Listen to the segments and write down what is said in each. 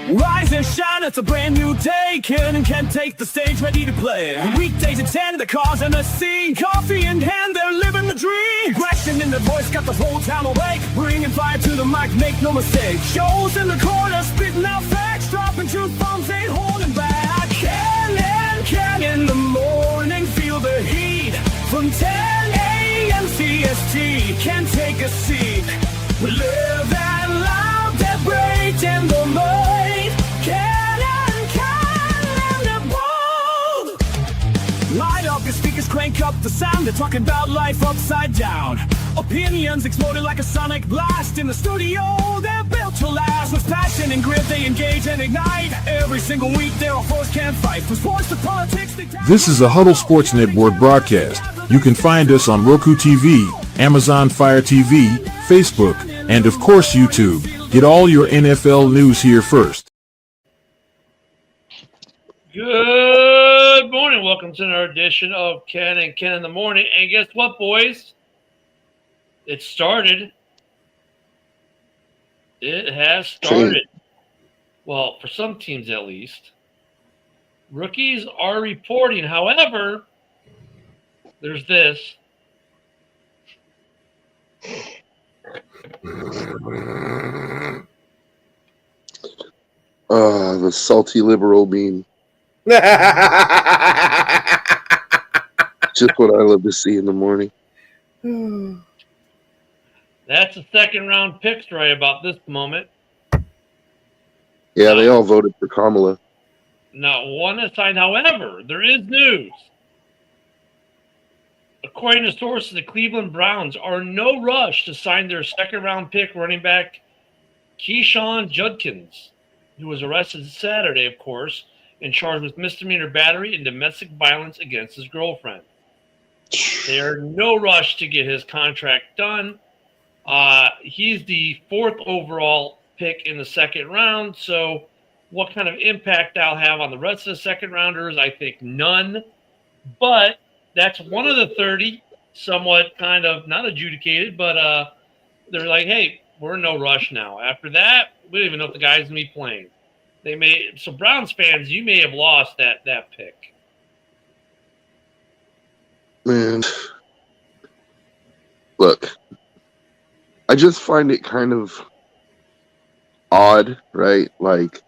Rise and shine, it's a brand new day. Cannon can take the stage, ready to play. Weekdays at 10, the cars and the scene. Coffee in hand, they're living the dream. Question in their voice, got the whole town awake. Bringing fire to the mic, make no mistake. Shows in the corner, spitting out facts. Dropping truth bombs, ain't holding back. Cannon in the morning, feel the heat. From 10 a.m. CST, can take a seat. We live that loud, that break in the mud. Light up your speakers, crank up the sound. They're talking about life upside down. Opinions exploded like a sonic blast. In the studio, they're built to last. With passion and grit, they engage and ignite. Every single week, they're a force can't fight. From sports to politics, This is a Huddle Sports Network broadcast. You can find us on Roku TV, Amazon Fire TV, Facebook, and of course YouTube. Get all your NFL news here first. Good morning. Welcome to another edition of Ken and Ken in the Morning. And guess what, boys? It started. It has started. Well, for some teams at least. Rookies are reporting. However, there's this. The salty liberal bean. Just what I love to see in the morning. That's a second round pick right about this moment. Yeah, they all voted for Kamala. Not one is signed. However, there is news. According to sources, the Cleveland Browns are in no rush to sign their second round pick running back Keyshawn Judkins, who was arrested Saturday, of course, and charged with misdemeanor battery and domestic violence against his girlfriend. They are in no rush to get his contract done. He's the fourth overall pick in the second round, so what kind of impact that'll have on the rest of the second rounders, I think none. But that's one of the 30, somewhat kind of not adjudicated, but they're like, hey, we're in no rush now. After that, we don't even know if the guy's going to be playing. So Browns fans, you may have lost that pick. Man, look, I just find it kind of odd, right? Like,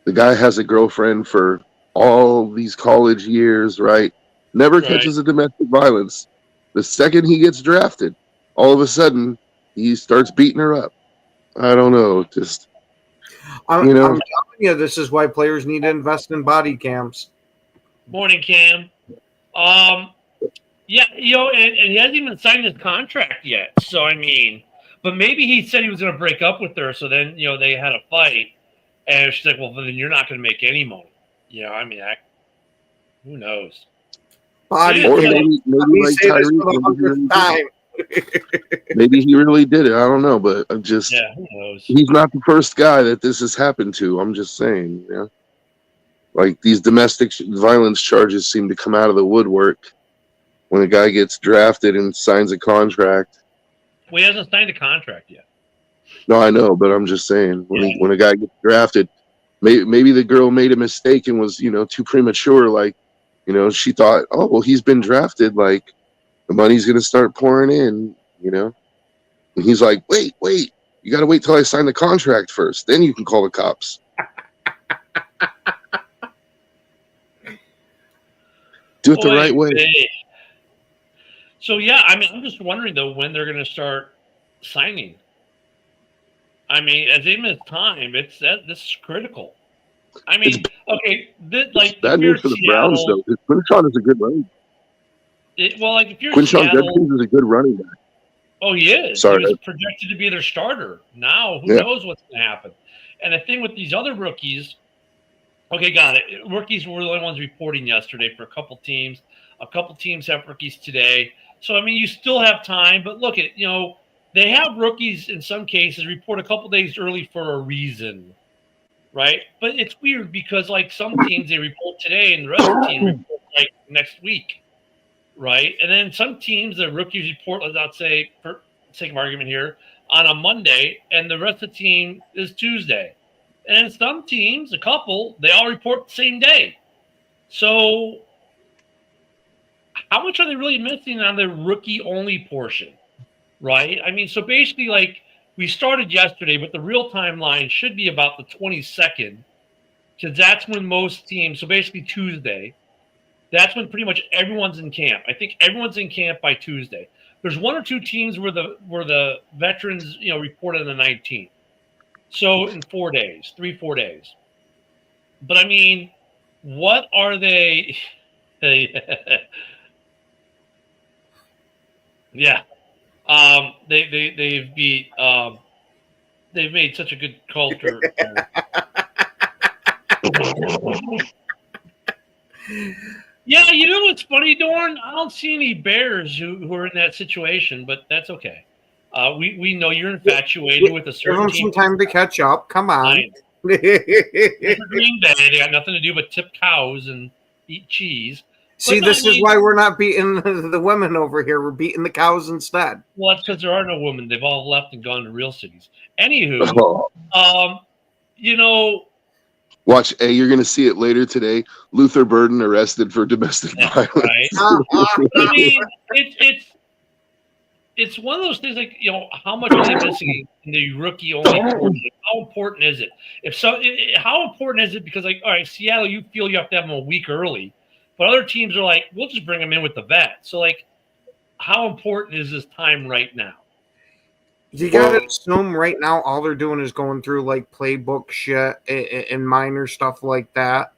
the guy has a girlfriend for all these college years, right? Never catches a domestic violence. The second he gets drafted, all of a sudden, he starts beating her up. I don't know, just... I'm telling you, this is why players need to invest in body cams. Morning, Cam. Yeah, and he hasn't even signed his contract yet. So, I mean, but maybe he said he was going to break up with her. So then, they had a fight. And she's like, well, then you're not going to make any money. I mean, who knows? Body or maybe like Tyree. Maybe he really did it. I don't know, but I'm just who knows? He's not the first guy that this has happened to. I'm just saying, like these domestic violence charges seem to come out of the woodwork when a guy gets drafted and signs a contract. Well, he hasn't signed a contract yet. No, I know, but I'm just saying when a guy gets drafted, maybe the girl made a mistake and was too premature. Like she thought, oh well, he's been drafted, like the money's gonna start pouring in, and he's like, wait, you got to wait till I sign the contract first, then you can call the cops. Do it the right way. So yeah, I mean, I'm just wondering though when they're gonna start signing. I mean, as in this time, this is critical. I mean, it's bad news for the Browns though. Quinshon is a good running back. If you're Quinshon Judkins is a good running back. Oh, he is. Sorry. He was projected to be their starter. Now, who knows what's going to happen? And the thing with these other rookies, okay, got it. Rookies were the only ones reporting yesterday for a couple teams. A couple teams have rookies today. So, I mean, you still have time. But look at, they have rookies in some cases report a couple days early for a reason, right? But it's weird because, like, some teams, they report today and the rest of the team report, like, next week. Right. And then some teams, the rookies report, let's say, for sake of argument here, on a Monday, and the rest of the team is Tuesday. And some teams, a couple, they all report the same day. So how much are they really missing on the rookie-only portion, right? I mean, so basically, like, we started yesterday, but the real timeline should be about the 22nd, because that's when most teams, so basically Tuesday, that's when pretty much everyone's in camp. I think everyone's in camp by Tuesday. There's one or two teams where the veterans, report on the 19th. So in 4 days, 4 days. But I mean, what are they? Yeah. They've made such a good culture. Yeah, you know what's funny, Dorn? I don't see any Bears who are in that situation, but that's okay. We know you're infatuated with a certain Give them team. some time to catch up. Come on. For Green Bay, they got nothing to do but tip cows and eat cheese. See, this is why we're not beating the women over here. We're beating the cows instead. Well, that's because there are no women. They've all left and gone to real cities. Anywho, Watch, hey, you're going to see it later today. Luther Burden arrested for domestic violence. Right. I mean, it's one of those things like, how much are they missing in the rookie only portion? How important is it? How important is it? Because, like, all right, Seattle, you feel you have to have them a week early, but other teams are like, we'll just bring them in with the vet. So, like, how important is this time right now? You gotta assume right now all they're doing is going through like playbook shit and minor stuff like that.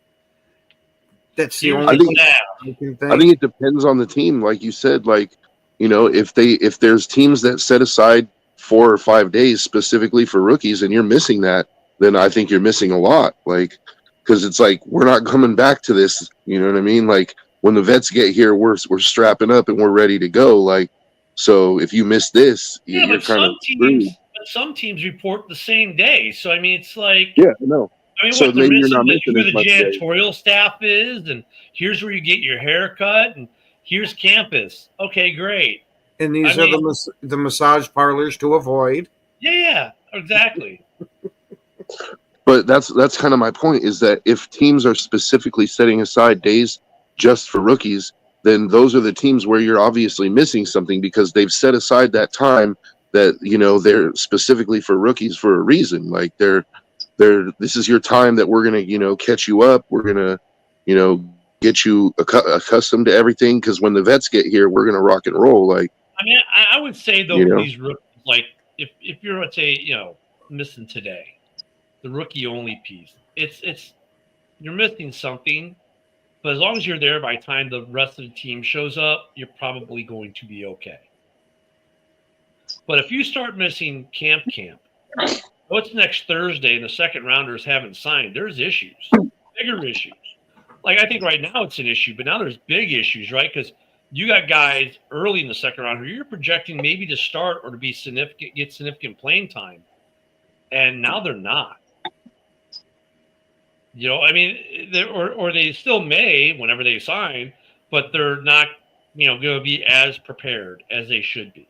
That's the only thing I can think. I think it depends on the team, like you said. Like, if there's teams that set aside 4 or 5 days specifically for rookies, and you're missing that, then I think you're missing a lot. Like, because it's like we're not coming back to this. You know what I mean? Like when the vets get here, we're strapping up and we're ready to go. Like. So if you miss this, you're kind of screwed. Some teams report the same day. So, I mean, it's like... Yeah, no. I mean, so what maybe you're not missing who the janitorial staff is, and here's where you get your haircut, and here's campus. Okay, great. And these are the massage parlors to avoid. Yeah, exactly. But that's kind of my point, is that if teams are specifically setting aside days just for rookies, then those are the teams where you're obviously missing something, because they've set aside that time that, they're specifically for rookies for a reason. Like this is your time that we're going to, catch you up. We're going to, get you accustomed to everything. Cause when the vets get here, we're going to rock and roll. Like, I mean, I would say though, these rookies, like if you're, let's say, missing today, the rookie only piece, it's you're missing something. But as long as you're there by the time the rest of the team shows up, you're probably going to be okay. But if you start missing camp, what's next Thursday and the second rounders haven't signed, there's issues, bigger issues. Like, I think right now it's an issue, but now there's big issues, right? Because you got guys early in the second round who you're projecting maybe to start or to be get significant playing time, and now they're not. I mean, or they still may whenever they sign, but they're not, going to be as prepared as they should be.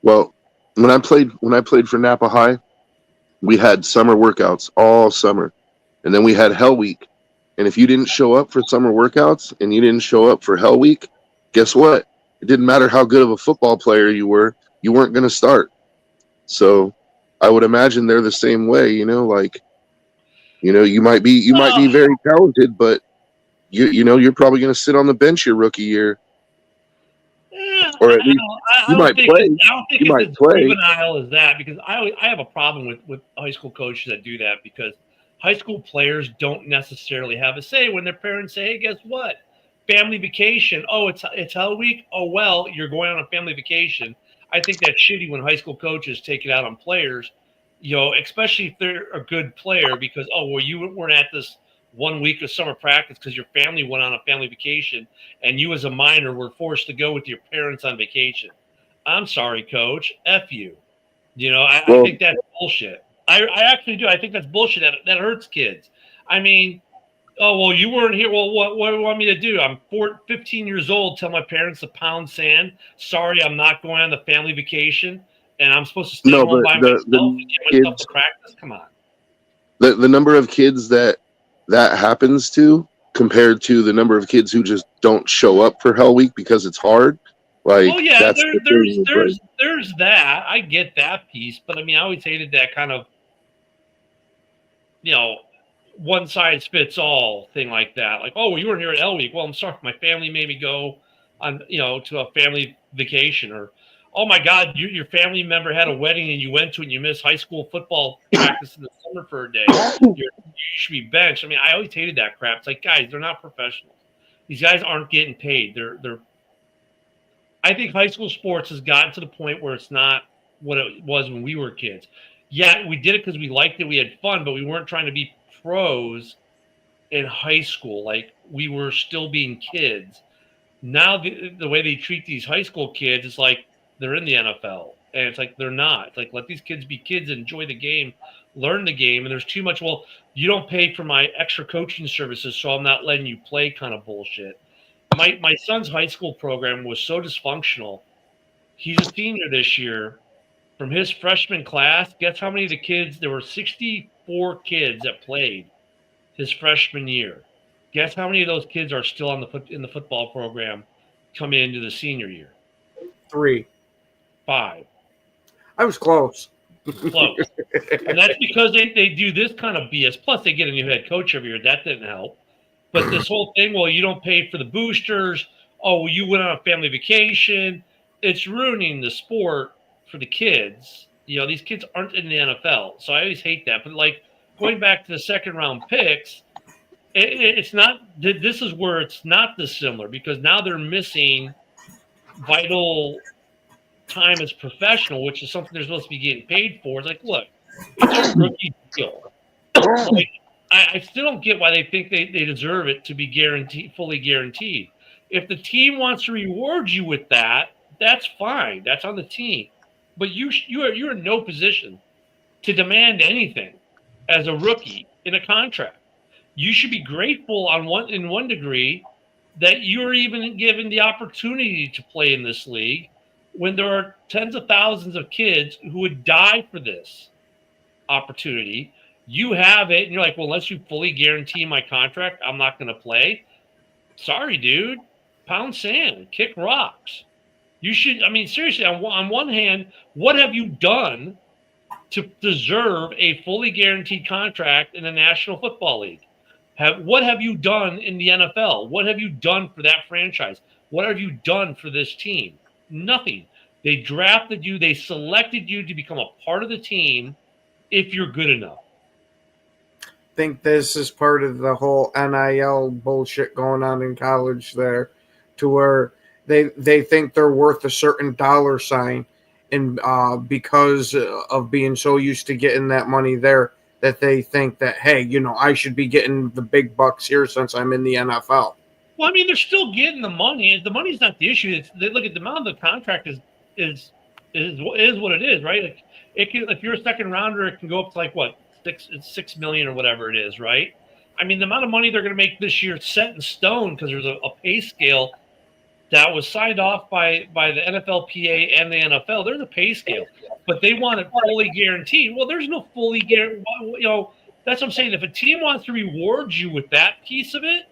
Well, when I played for Napa High, we had summer workouts all summer, and then we had Hell Week. And if you didn't show up for summer workouts and you didn't show up for Hell Week, guess what? It didn't matter how good of a football player you weren't going to start. So I would imagine they're the same way, like. You might be very talented, but you're probably going to sit on the bench your rookie year, or at least you might play. I don't think it's as juvenile as that, because I have a problem with high school coaches that do that, because high school players don't necessarily have a say when their parents say, "Hey, guess what? Family vacation. Oh, it's Hell Week. Oh, well, you're going on a family vacation." I think that's shitty when high school coaches take it out on players. Especially if they're a good player, because, you weren't at this 1 week of summer practice because your family went on a family vacation and you as a minor were forced to go with your parents on vacation. I'm sorry, coach. F you. I think that's bullshit. I actually do. I think that's bullshit. That hurts kids. I mean, you weren't here. Well, what do you want me to do? I'm 15 years old. Tell my parents to pound sand. Sorry, I'm not going on the family vacation. And I'm supposed to stay home by myself and get myself to practice? Come on. the number of kids that happens to compared to the number of kids who just don't show up for Hell Week because it's hard. Like, oh yeah, that's there's that. I get that piece, but I mean, I always hated that kind of, one size fits all thing like that. Like, oh, well, you weren't here at Hell Week. Well, I'm sorry, my family made me go on, to a family vacation, or, oh my God, your family member had a wedding and you went to it and you missed high school football practice in the summer for a day. You should be benched. I mean, I always hated that crap. It's like, guys, they're not professionals. These guys aren't getting paid. I think high school sports has gotten to the point where it's not what it was when we were kids. Yeah, we did it because we liked it. We had fun, but we weren't trying to be pros in high school. Like, we were still being kids. Now the way they treat these high school kids is like they're in the NFL, and it's like they're not. It's like, let these kids be kids, enjoy the game, learn the game. And there's too much, well, you don't pay for my extra coaching services, so I'm not letting you play kind of bullshit. My son's high school program was so dysfunctional. He's a senior this year. From his freshman class, guess how many of the kids? There were 64 kids that played his freshman year. Guess how many of those kids are still in the football program coming into the senior year? 3. 5. I was close. Close. And that's because they do this kind of BS. Plus, they get a new head coach every year. That didn't help. But this whole thing, well, you don't pay for the boosters. Oh, well, you went on a family vacation. It's ruining the sport for the kids. These kids aren't in the NFL. So I always hate that. But, like, going back to the second round picks, it's not – this is where it's not dissimilar, because now they're missing vital time as professional, which is something they're supposed to be getting paid for. It's like, look, it's a rookie deal. Like, I still don't get why they think they deserve it to be fully guaranteed. If the team wants to reward you with that, that's fine. That's on the team. But you're in no position to demand anything as a rookie in a contract. You should be grateful in one degree that you're even given the opportunity to play in this league, when there are tens of thousands of kids who would die for this opportunity. You have it, and you're like, well, unless you fully guarantee my contract, I'm not going to play. Sorry, dude. Pound sand. Kick rocks. You should, I mean, seriously, on one hand, what have you done to deserve a fully guaranteed contract in the National Football League? What have you done in the NFL? What have you done for that franchise? What have you done for this team? Nothing. They drafted you. They selected you to become a part of the team if you're good enough. Think this is part of the whole NIL bullshit going on in college there, to where they think they're worth a certain dollar sign, and because of being so used to getting that money there, that they think that, hey, I should be getting the big bucks here since I'm in the NFL. Well, I mean, they're still getting the money. The money's not the issue. They look at the amount of the contract is what it is, right? Like, if you're a second rounder, it can go up to like what? $6 million or whatever it is, right? I mean, the amount of money they're going to make this year is set in stone, because there's a pay scale that was signed off by the NFLPA and the NFL. There's a pay scale, but they want it fully guaranteed. Well, there's no fully guaranteed. That's what I'm saying. If a team wants to reward you with that piece of it,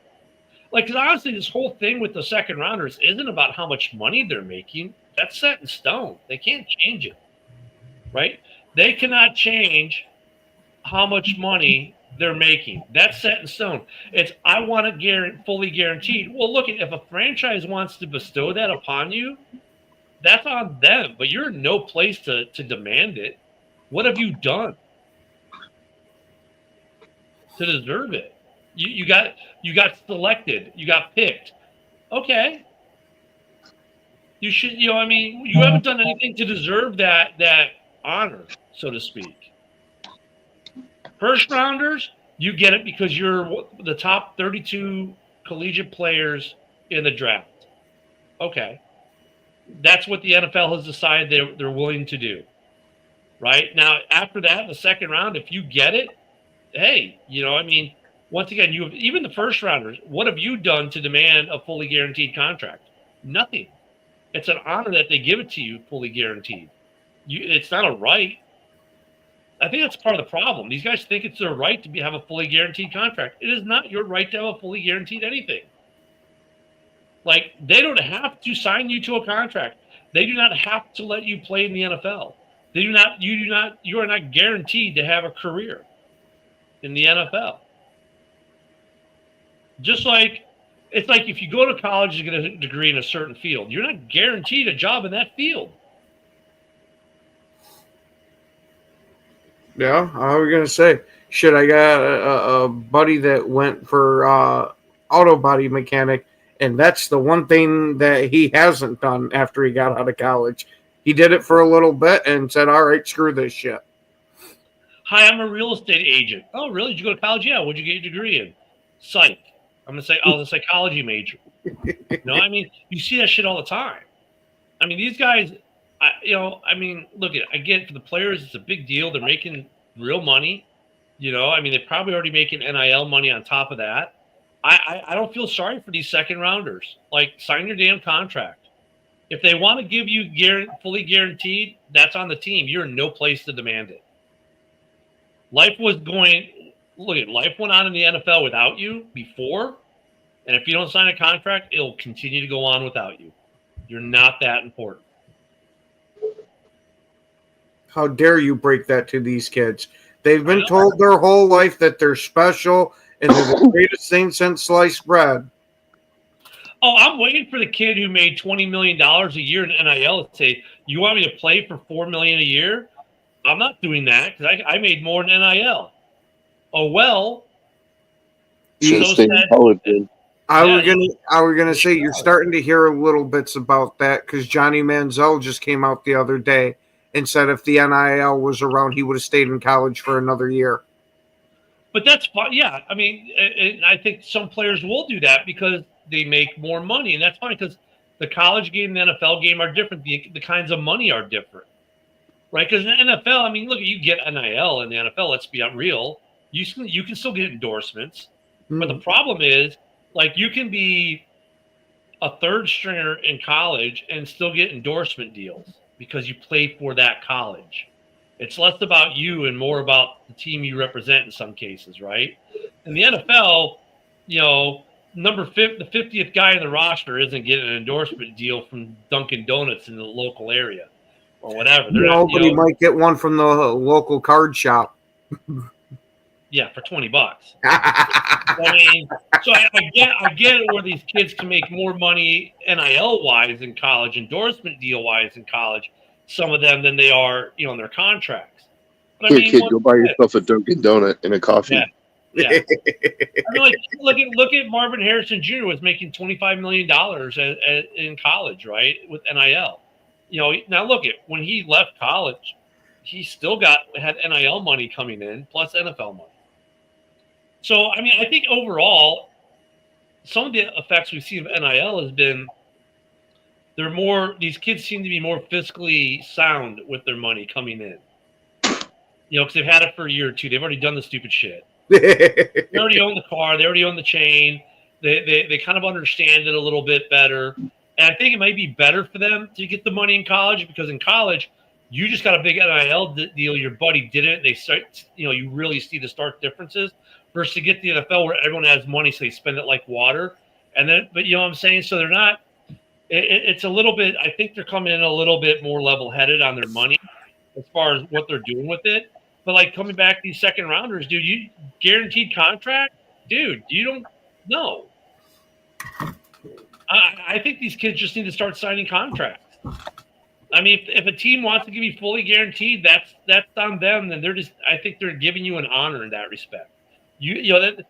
like, because honestly, this whole thing with the second rounders isn't about how much money they're making. That's set in stone. They can't change it, right? They cannot change how much money they're making. That's set in stone. It's, I want it fully guaranteed. Well, look, if a franchise wants to bestow that upon you, that's on them, but you're in no place to demand it. What have you done to deserve it? You got selected. You got picked. Okay. You should, you haven't done anything to deserve that honor, so to speak. First rounders, you get it because you're the top 32 collegiate players in the draft. Okay. That's what the NFL has decided they're willing to do. Right? Now, after that, the second round, if you get it, hey, once again, even the first rounders, what have you done to demand a fully guaranteed contract? Nothing. It's an honor that they give it to you fully guaranteed. It's not a right. I think that's part of the problem. These guys think it's their right to have a fully guaranteed contract. It is not your right to have a fully guaranteed anything. Like, they don't have to sign you to a contract. They do not have to let you play in the NFL. You are not guaranteed to have a career in the NFL. Just like, it's like if you go to college to get a degree in a certain field, you're not guaranteed a job in that field. Yeah, I was gonna say, shit. I got a buddy that went for auto body mechanic, and that's the one thing that he hasn't done after he got out of college. He did it for a little bit and said, "All right, screw this shit." Hi, I'm a real estate agent. Oh, really? Did you go to college? Yeah. What'd you get your degree in? Psych. I'm gonna say, I was a psychology major. No, I mean, you see that shit all the time. I mean, these guys. Look, I get it for the players. It's a big deal. They're making real money. I mean, they're probably already making NIL money on top of that. I don't feel sorry for these second rounders. Like, sign your damn contract. If they want to give you fully guaranteed, that's on the team. You're in no place to demand it. Life went on in the NFL without you before. And if you don't sign a contract, it'll continue to go on without you. You're not that important. How dare you break that to these kids? They've been told their whole life that they're special and they're the greatest thing since sliced bread. Oh, I'm waiting for the kid who made $20 million a year in NIL to say, "You want me to play for $4 million a year?" I'm not doing that because I made more than NIL. Oh well. Should stay in college, dude. I was gonna say you're starting to hear little bits about that because Johnny Manziel just came out the other day and said if the NIL was around, he would have stayed in college for another year. But that's fine. Yeah, I mean, I think some players will do that because they make more money, and that's fine because the college game and the NFL game are different. The kinds of money are different, right? Because in the NFL, I mean, look, you get NIL in the NFL. Let's be real. You can still get endorsements, but the problem is, like, you can be a third stringer in college and still get endorsement deals because you play for that college. It's less about you and more about the team you represent in some cases, right? In the NFL, the 50th guy in the roster isn't getting an endorsement deal from Dunkin' Donuts in the local area or whatever. Nobody might get one from the local card shop. Yeah, for $20. I mean, so I get it where these kids can make more money NIL wise in college, endorsement deal wise in college, some of them than they are, in their contracts. But Here, kid, go buy yourself a Dunkin' Donut and a coffee. Yeah. I mean, look at Marvin Harrison Jr. was making $25 million in college, right, with NIL. Now look at when he left college, he still had NIL money coming in plus NFL money. So, I mean, I think overall, some of the effects we've seen of NIL has been these kids seem to be more fiscally sound with their money coming in. Because they've had it for a year or two. They've already done the stupid shit. They already own the car. They already own the chain. They kind of understand it a little bit better. And I think it might be better for them to get the money in college because in college, you just got a big NIL deal. Your buddy didn't. They start, you really see the stark differences. Versus to get the NFL where everyone has money, so they spend it like water. But you know what I'm saying? So they're not. It's a little bit. I think they're coming in a little bit more level-headed on their money as far as what they're doing with it. But like coming back, these second rounders, dude, you guaranteed contract, dude. You don't know. I think these kids just need to start signing contracts. I mean, if a team wants to give you fully guaranteed, that's on them. Then I think they're giving you an honor in that respect. You haven't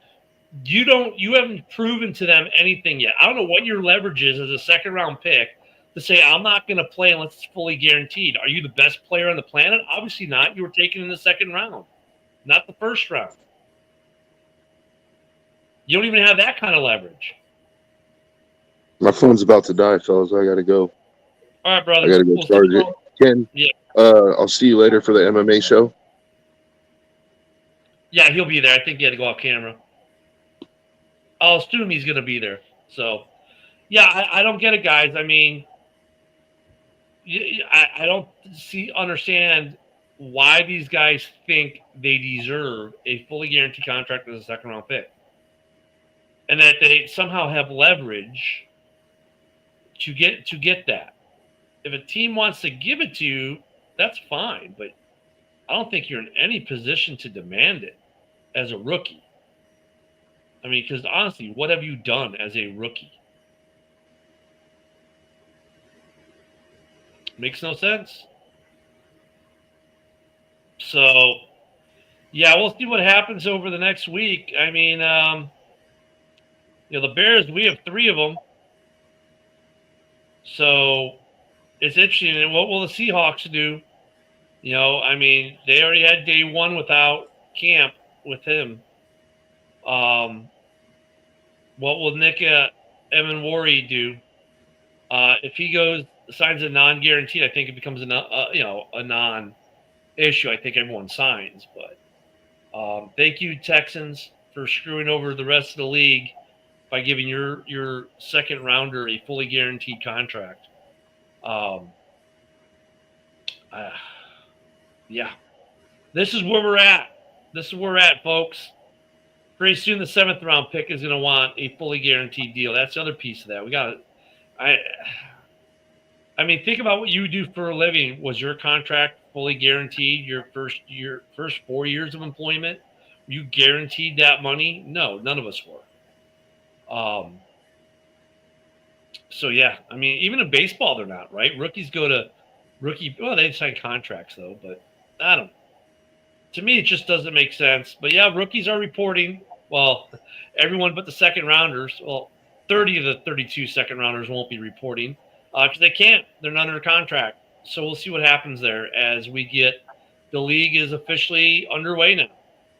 proven to them anything yet. I don't know what your leverage is as a second round pick to say, I'm not going to play unless it's fully guaranteed. Are you the best player on the planet? Obviously not. You were taken in the second round, not the first round. You don't even have that kind of leverage. My phone's about to die, fellas. I got to go. All right, brother. I got to go charge it. Ken, yeah. I'll see you later for the MMA show. Yeah, he'll be there. I think he had to go off camera. I'll assume he's going to be there. So, yeah, I don't get it, guys. I mean, I don't understand why these guys think they deserve a fully guaranteed contract as a second round pick. And that they somehow have leverage to get that. If a team wants to give it to you, that's fine, but I don't think you're in any position to demand it as a rookie. I mean, because honestly, what have you done as a rookie? Makes no sense. So, yeah, we'll see what happens over the next week. I mean, the Bears, we have 3 of them. So it's interesting. And what will the Seahawks do? I mean, they already had day 1 without camp with him. What will Nick Emenwari do? If he signs a non-guaranteed, I think it becomes a non-issue. I think everyone signs. But thank you, Texans, for screwing over the rest of the league by giving your second rounder a fully guaranteed contract. Yeah, this is where we're at. This is where we're at, folks. Pretty soon, the 7th round pick is going to want a fully guaranteed deal. That's the other piece of that. We got I mean, think about what you do for a living. Was your contract fully guaranteed? Your first 4 years of employment, you guaranteed that money? No, none of us were. So yeah, I mean, even in baseball, they're not, right? Rookies go to rookie. Well, they sign contracts though, but I don't. To me, it just doesn't make sense. But yeah, rookies are reporting. Well, everyone but the second rounders. Well, 30 of the 32 second rounders won't be reporting because they can't. They're not under contract. So we'll see what happens there as we get the league is officially underway now.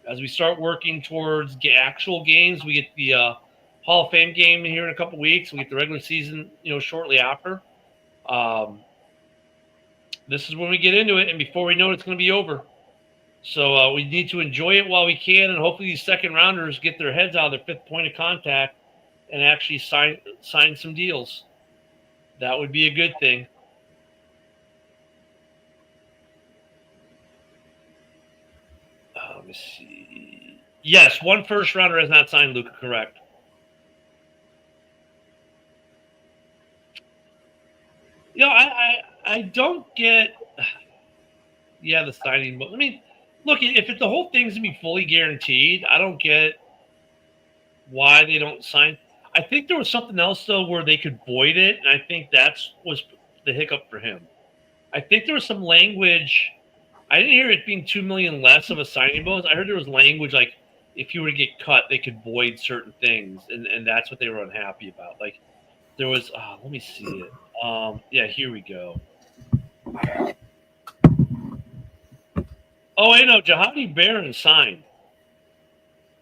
As we start working towards actual games, we get the Hall of Fame game here in a couple weeks. We get the regular season, shortly after. This is when we get into it, and before we know it, it's going to be over. So we need to enjoy it while we can, and hopefully these second rounders get their heads out of their 5th point of contact and actually sign some deals. That would be a good thing. Let me see. Yes, 1 first rounder has not signed, Luca, correct. I don't get the signing, but I mean, look, if the whole thing's gonna be fully guaranteed, I don't get why they don't sign. I think there was something else though where they could void it, and I think was the hiccup for him. I think there was some language. I didn't hear it being $2 million less of a signing bonus. I heard there was language like if you were to get cut, they could void certain things, and that's what they were unhappy about. Like there was. Let me see it. Yeah, here we go. Oh, wait, no, Jahadi Barron signed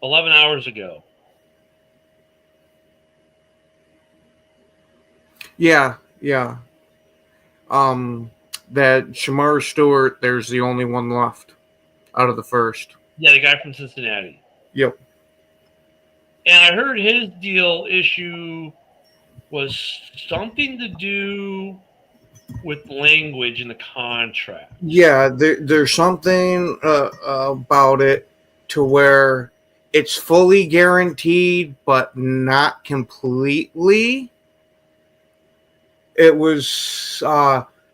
11 hours ago. Yeah. That Shamar Stewart, there's the only one left out of the first. Yeah, the guy from Cincinnati. Yep. And I heard his deal issue was something to do with language in the contract. Yeah, there's something about it to where it's fully guaranteed, but not completely. It was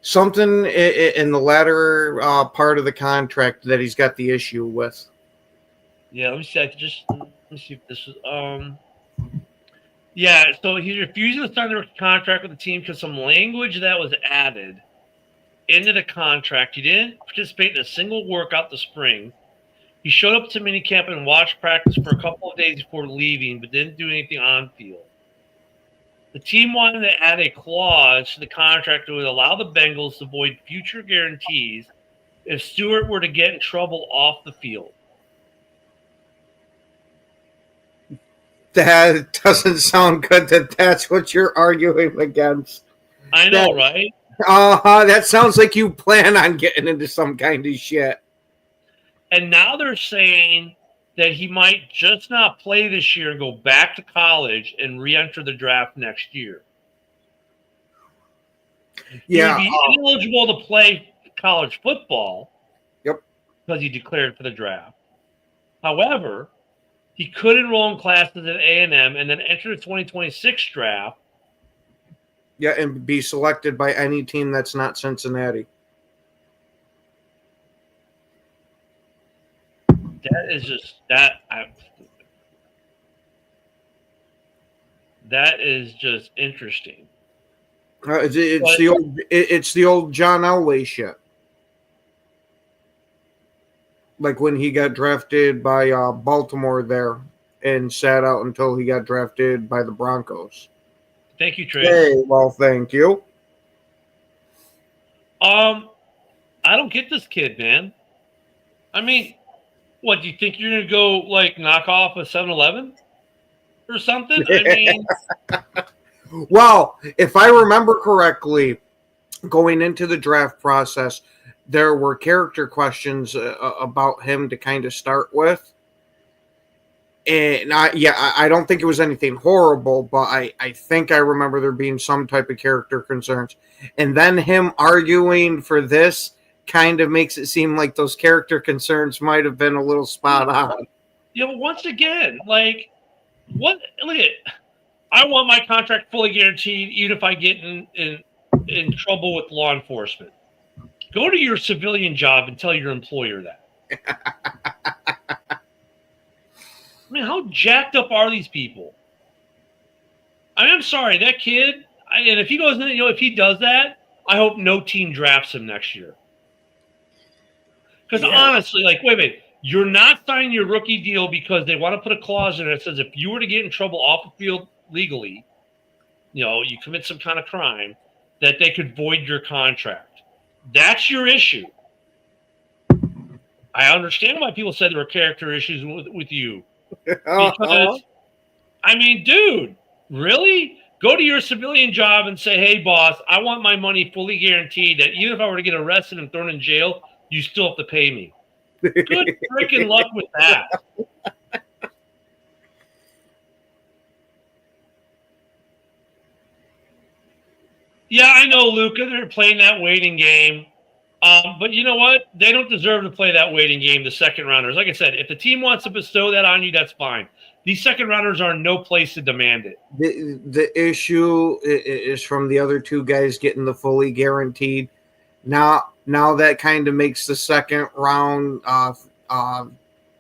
something in the latter part of the contract that he's got the issue with. Yeah, let me see. Let me see if this is. Yeah, so he's refusing to sign the contract with the team because some language that was added into the contract. He didn't participate in a single workout this spring. He showed up to minicamp and watched practice for a couple of days before leaving, but didn't do anything on field. The team wanted to add a clause to the contract that would allow the Bengals to void future guarantees if Stewart were to get in trouble off the field. That doesn't sound good that's what you're arguing against. I know, right? That sounds like you plan on getting into some kind of shit. And now they're saying that he might just not play this year and go back to college and re-enter the draft next year. Yeah. He'd be ineligible to play college football. Yep. because he declared for the draft. However, he could enroll in classes at A&M and then enter the 2026 draft. Yeah, and be selected by any team that's not Cincinnati. That is just that is just interesting. It's the old John Elway shit. Like when he got drafted by Baltimore there and sat out until he got drafted by the Broncos. Thank you, Trey. Hey, well, thank you. I don't get this kid, man. I mean, what, do you think you're gonna go like knock off a 7-Eleven or something? I mean, well, if I remember correctly, going into the draft process, there were character questions about him to kind of start with. And I don't think it was anything horrible, but I think I remember there being some type of character concerns. And then him arguing for this kind of makes it seem like those character concerns might have been a little spot on. Yeah, but once again, like, what? Look at it. I want my contract fully guaranteed, even if I get in trouble with law enforcement. Go to your civilian job and tell your employer that. I mean, how jacked up are these people? I mean, I'm sorry, that kid, and if he goes, if he does that, I hope no team drafts him next year. Because honestly, like, wait a minute, you're not signing your rookie deal because they want to put a clause in it that says if you were to get in trouble off the field legally, you commit some kind of crime, that they could void your contract. That's your issue. I understand why people said there were character issues with you. Because, I mean, dude, really? Go to your civilian job and say, hey, boss, I want my money fully guaranteed that even if I were to get arrested and thrown in jail, you still have to pay me. Good freaking luck with that. Yeah, I know, Luca. They're playing that waiting game. But you know what? They don't deserve to play that waiting game, the second rounders. Like I said, if the team wants to bestow that on you, that's fine. These second rounders are in no place to demand it. The issue is from the other two guys getting the fully guaranteed. Now that kind of makes the second round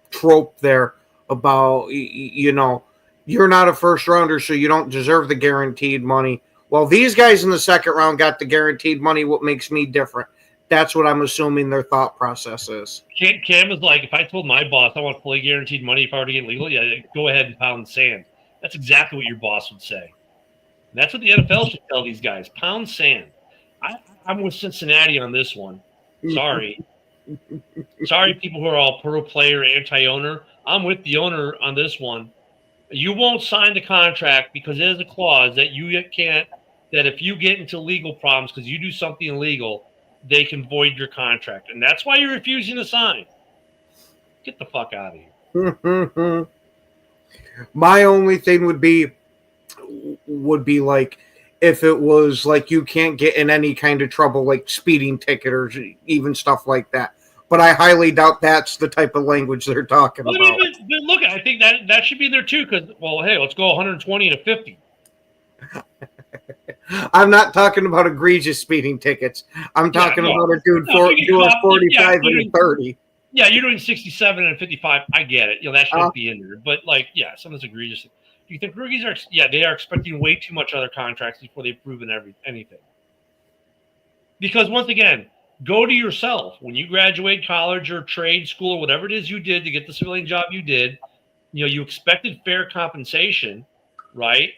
trope there about, you're not a first rounder, so you don't deserve the guaranteed money. Well, these guys in the second round got the guaranteed money. What makes me different? That's what I'm assuming their thought process is. Cam is like, if I told my boss I want fully guaranteed money if I were to get legal, go ahead and pound sand. That's exactly what your boss would say. And that's what the NFL should tell these guys. Pound sand. I'm with Cincinnati on this one. Sorry. Sorry, people who are all pro-player, anti-owner. I'm with the owner on this one. You won't sign the contract because there's a clause that that if you get into legal problems because you do something illegal, they can void your contract. And that's why you're refusing to sign. Get the fuck out of here. My only thing would be like, if it was like you can't get in any kind of trouble, like speeding ticket or even stuff like that. But I highly doubt that's the type of language they're talking about. But look, I think that should be there too. Because, well, hey, let's go 120 to 50. I'm not talking about egregious speeding tickets. I'm talking about a dude doing 45 and 30. Yeah, you're doing 67 and 55. I get it. That shouldn't be in there. But something's egregious. Do you think rookies are? Yeah, they are expecting way too much other contracts before they've proven anything. Because once again, go to yourself. When you graduate college or trade school or whatever it is you did to get the civilian job you did, you expected fair compensation, right?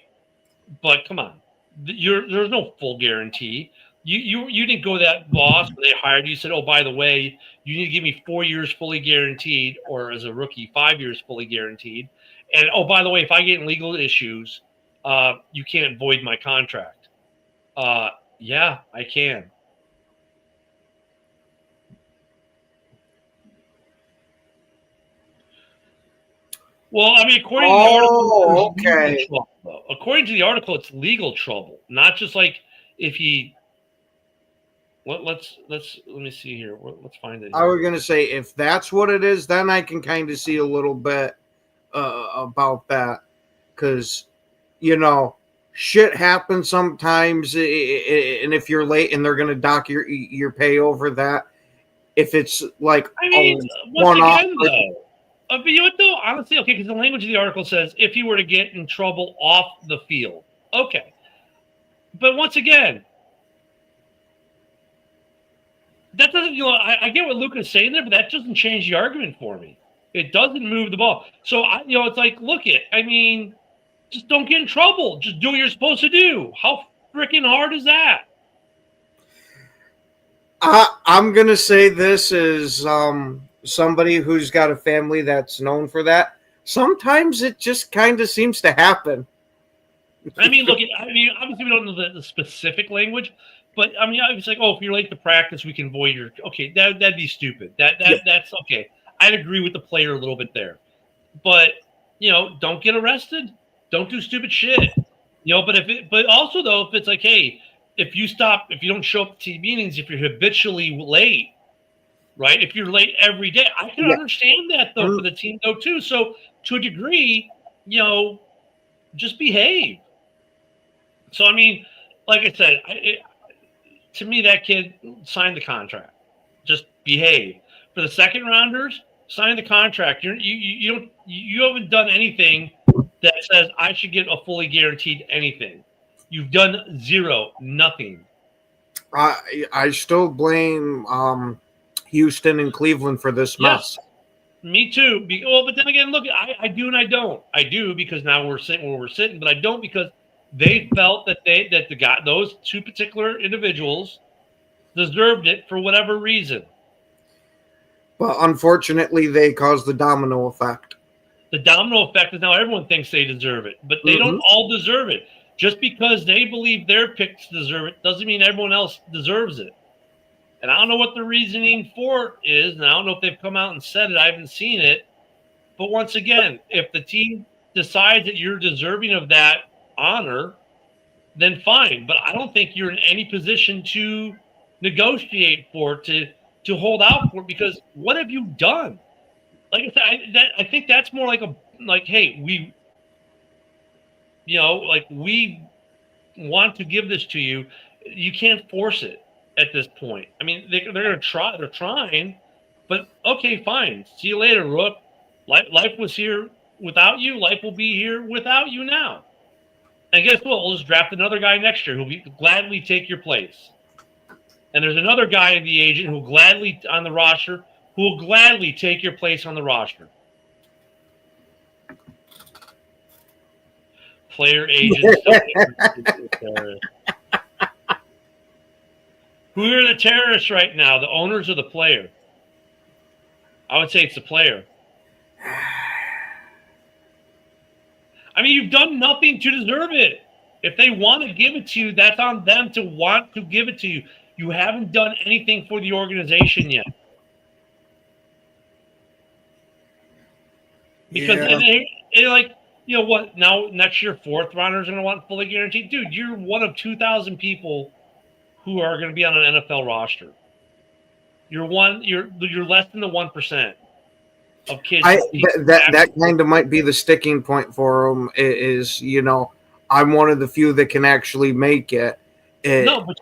But come on, there's no full guarantee. You didn't go to that boss when they hired you, said, oh, by the way, you need to give me 4 years fully guaranteed, or as a rookie, 5 years fully guaranteed. And, oh, by the way, if I get in legal issues, you can't void my contract. Yeah, I can. Well, I mean, according to the article, it's legal trouble, not just like if he Let me see here. Let's find it. I was gonna say if that's what it is, then I can kind of see a little bit about that, because shit happens sometimes, and if you're late and they're gonna dock your pay over that, if it's like I mean, once one-off, again, though, but you know what, though? Honestly, okay, because the language of the article says if he were to get in trouble off the field. Okay. But once again, that doesn't, I get what Luke is saying there, but that doesn't change the argument for me. It doesn't move the ball. So, it's like, just don't get in trouble. Just do what you're supposed to do. How freaking hard is that? I'm gonna say this is somebody who's got a family that's known for that. Sometimes it just kind of seems to happen. Obviously we don't know the specific language, but it's like, if you're late to practice, we can void your. Okay, that'd be stupid. That's okay. I'd agree with the player a little bit there, but don't get arrested. Don't do stupid shit. But also though, if it's like, hey, if you don't show up to team meetings, if you're habitually late, right? If you're late every day, I can understand that though for the team though too. So to a degree, just behave. So like I said, to me that kid signed the contract. Just behave. For the second rounders, sign the contract. You haven't done anything that says I should get a fully guaranteed anything. You've done zero, nothing. I still blame Houston and Cleveland for this mess. Yes, me too. But then again, look, I do and I don't. I do because now we're sitting where we're sitting, but I don't because they felt that those two particular individuals deserved it for whatever reason. But unfortunately, they caused the domino effect. The domino effect is now everyone thinks they deserve it, but they don't all deserve it. Just because they believe their picks deserve it doesn't mean everyone else deserves it. And I don't know what the reasoning for it is, and I don't know if they've come out and said it. I haven't seen it. But once again, if the team decides that you're deserving of that honor, then fine. But I don't think you're in any position to negotiate for it, to hold out for it, because what have you done? Like I said, I think that's more like hey, we want to give this to you. You can't force it at this point. They're going to try. They're trying, but okay, fine. See you later, Rook. Life was here without you. Life will be here without you now. And guess what? We'll just draft another guy next year who'll gladly take your place. And there's another guy in the agent who'll gladly on the roster who will gladly take your place on the roster. Player agents. Who are the terrorists right now? The owners or the player? I would say it's the player. You've done nothing to deserve it. If they want to give it to you, that's on them to want to give it to you. You haven't done anything for the organization yet. Because what? Now next year, fourth rounders are going to want fully guaranteed. Dude, you're one of 2,000 people who are going to be on an NFL roster. You're less than the 1% of kids. That kind of might be the sticking point for them. Is I'm one of the few that can actually make it. No, but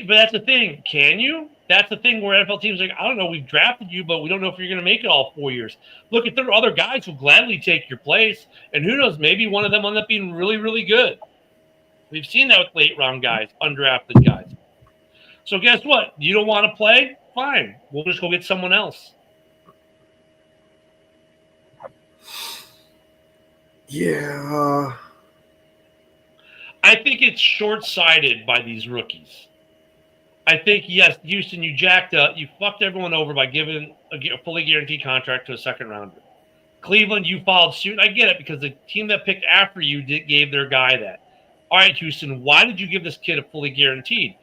that's the thing. Can you? That's the thing where NFL teams are like, I don't know, we've drafted you, but we don't know if you're going to make it all 4 years. Look, if there are other guys who gladly take your place, and who knows, maybe one of them will end up being really, really good. We've seen that with late round guys, undrafted guys. So guess what? You don't want to play? Fine. We'll just go get someone else. Yeah. I think it's short-sighted by these rookies. I think, yes, Houston, you jacked up. You fucked everyone over by giving a fully guaranteed contract to a second rounder. Cleveland, you followed suit. I get it because the team that picked after you gave their guy that. All right, Houston, why did you give this kid a fully guaranteed?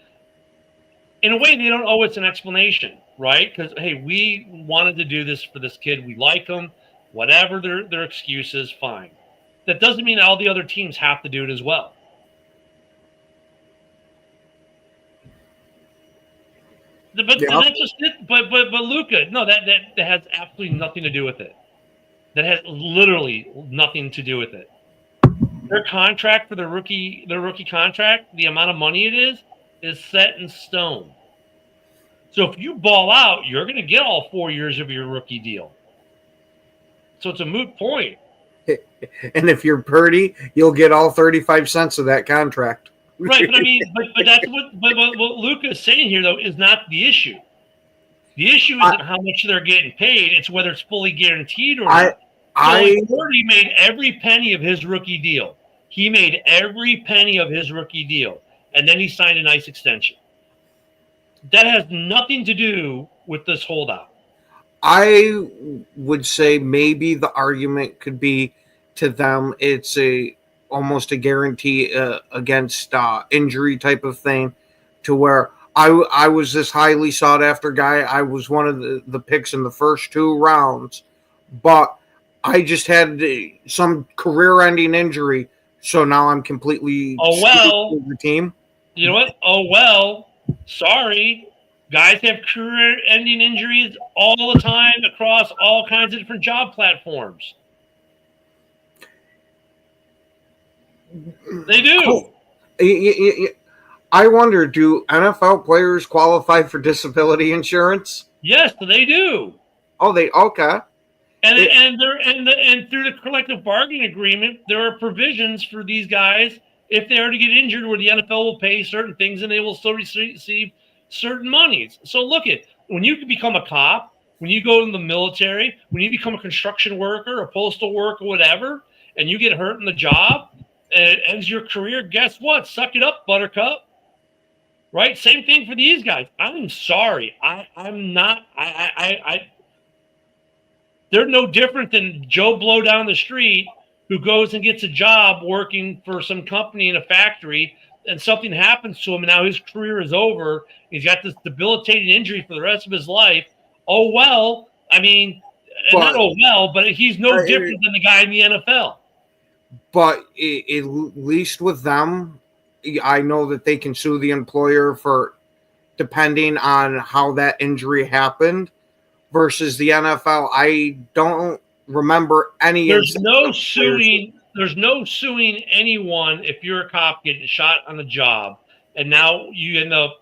In a way, they don't owe us an explanation, right? Because, hey, we wanted to do this for this kid. We like him. Whatever their excuse is, fine. That doesn't mean all the other teams have to do it as well. But Yeah. that's just it. But Luka, no, that has absolutely nothing to do with it. That has literally nothing to do with it. Their contract for their rookie contract, the amount of money it is set in stone. So if you ball out, you're going to get all 4 years of your rookie deal. So it's a moot point. And if you're Purdy, you'll get all 35 cents of that contract. Right, but I mean, but that's what Luka is saying here, though, is not the issue. The issue isn't how much they're getting paid; it's whether it's fully guaranteed or not. Purdy made every penny of his rookie deal. He made every penny of his rookie deal, and then he signed a nice extension. That has nothing to do with this holdout. I would say maybe the argument could be to them it's almost a guarantee against injury type of thing, to where I was this highly sought after guy. I was one of the picks in the first 2 rounds, but I just had some career-ending injury, so now I'm completely the team. You know what? Oh well, sorry. Guys have career-ending injuries all the time across all kinds of different job platforms. They do. I wonder, do NFL players qualify for disability insurance? Yes, they do. Oh, okay. And through the collective bargaining agreement, there are provisions for these guys if they are to get injured, where the NFL will pay certain things and they will still receive certain monies. So look at when you become a cop, when you go in the military, when you become a construction worker, a postal worker, whatever, and you get hurt in the job and it ends your career, guess what? Suck it up, buttercup. Right? Same thing for these guys. I'm sorry. I'm not. They're no different than Joe Blow down the street who goes and gets a job working for some company in a factory, and something happens to him, and now his career is over. He's got this debilitating injury for the rest of his life. Oh, well, I mean, not oh, well, but he's no different than the guy in the NFL. But at least with them, I know that they can sue the employer for depending on how that injury happened, versus the NFL. I don't remember any. There's no suing anyone if you're a cop getting shot on the job and now you end up